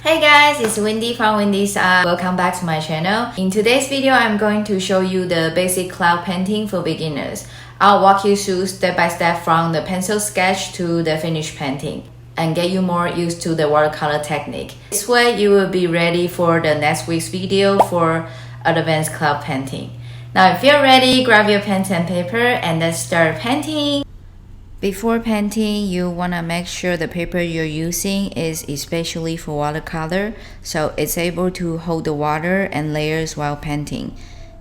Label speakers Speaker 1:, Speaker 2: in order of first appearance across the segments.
Speaker 1: Hey guys, it's Windy from Windys.Art. Welcome back to my channel. In today's video, I'm going to show you the basic cloud painting for beginners. I'll walk you through step by step from the pencil sketch to the finished painting and get you more used to the watercolor technique. This way, you will be ready for the next week's video for advanced cloud painting. Now, if you're ready, grab your pen and paper and let's start painting. Before painting, you want to make sure the paper you're using is especially for watercolor, so it's able to hold the water and layers while painting.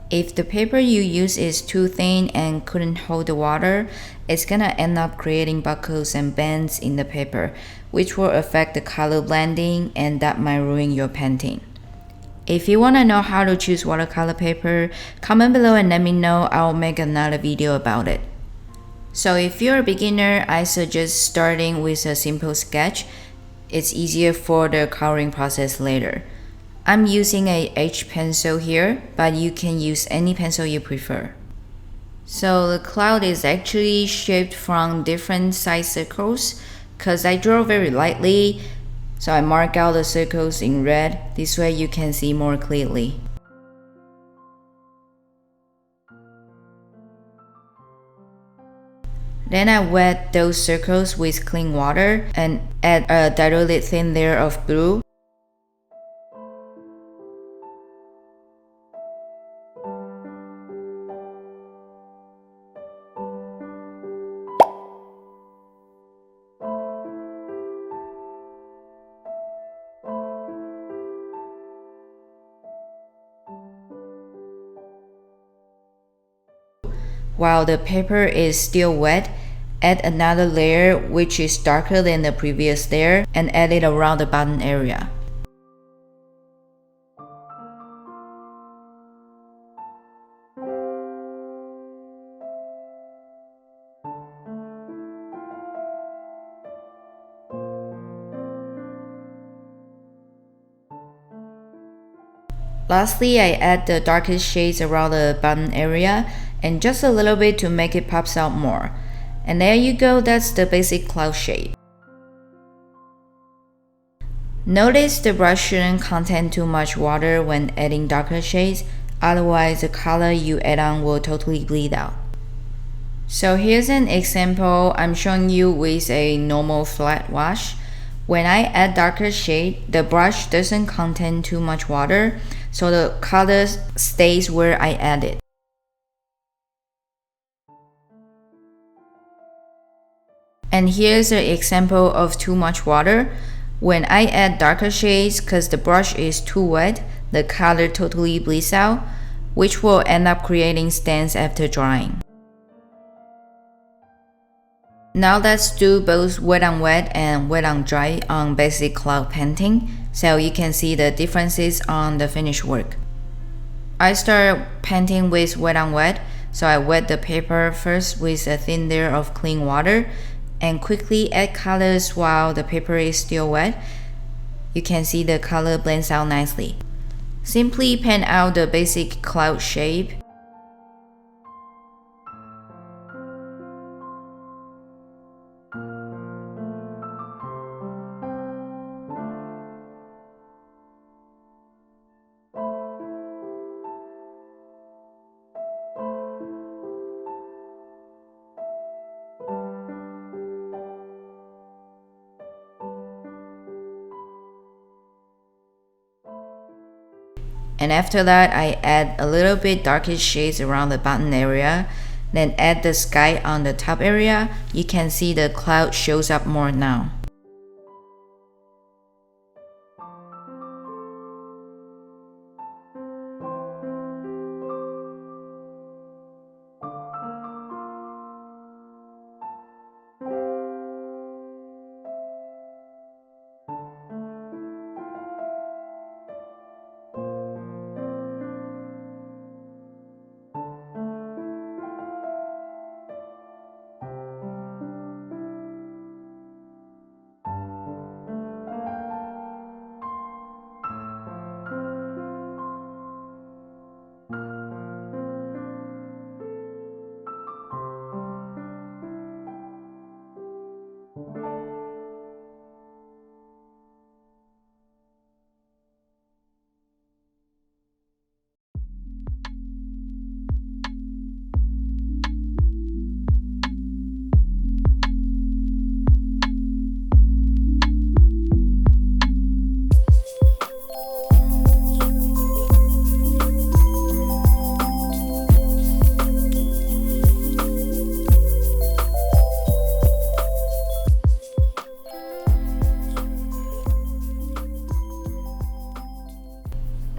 Speaker 1: If the paper you use is too thin and couldn't hold the water, it's gonna end up creating buckles and bends in the paper, which will affect the color blending and that might ruin your painting. If you want to know how to choose watercolor paper, comment below and let me know. I'll make another video about it. So if you're a beginner, I suggest starting with a simple sketch. It's easier for the coloring process later. I'm using a H pencil here, but you can use any pencil you prefer. So the cloud is actually shaped from different size circles because I draw very lightly, so I mark out the circles in red. This way you can see more clearly. Then I wet those circles with clean water and add a diluted thin layer of blue. While the paper is still wet, add another layer which is darker than the previous layer and add it around the bottom area. Lastly, I add the darkest shades around the bottom area and just a little bit to make it pops out more. And there you go, that's the basic cloud shape. Notice the brush shouldn't contain too much water when adding darker shades, otherwise the color you add on will totally bleed out. So here's an example I'm showing you with a normal flat wash. When I add darker shade, the brush doesn't contain too much water, so the color stays where I added. And here's an example of too much water. When I add darker shades, because the brush is too wet, the color totally bleeds out, which will end up creating stains after drying. Now let's do both wet on wet and wet on dry on basic cloud painting, so you can see the differences on the finished work. I start painting with wet on wet, so I wet the paper first with a thin layer of clean water and quickly add colors while the paper is still wet. You can see the color blends out nicely. Simply paint out the basic cloud shape. And after that, I add a little bit darker shades around the bottom area, then add the sky on the top area. You can see the cloud shows up more now.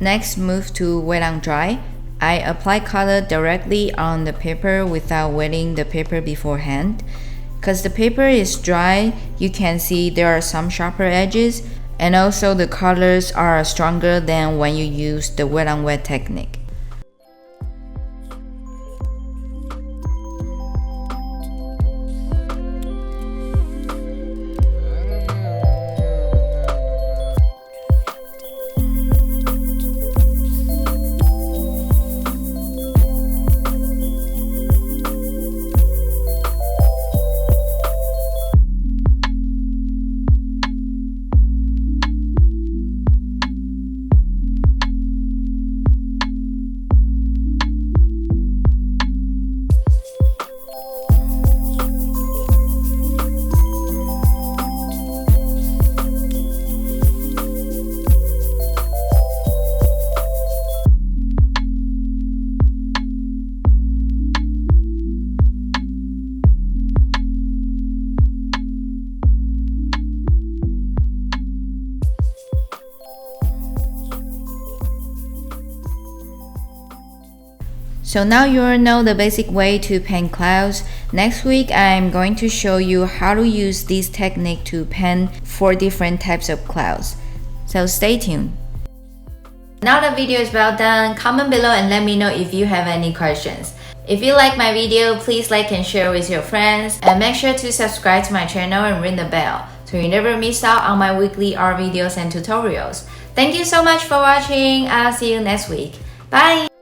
Speaker 1: Next, move to wet on dry. I apply color directly on the paper without wetting the paper beforehand. Because the paper is dry, you can see there are some sharper edges, and also the colors are stronger than when you use the wet on wet technique. So now you all know the basic way to paint clouds. Next week, I'm going to show you how to use this technique to paint 4 different types of clouds. So stay tuned. Now the video is about done. Comment below and let me know if you have any questions. If you like my video, please like and share with your friends. And make sure to subscribe to my channel and ring the bell so you never miss out on my weekly art videos and tutorials. Thank you so much for watching. I'll see you next week. Bye!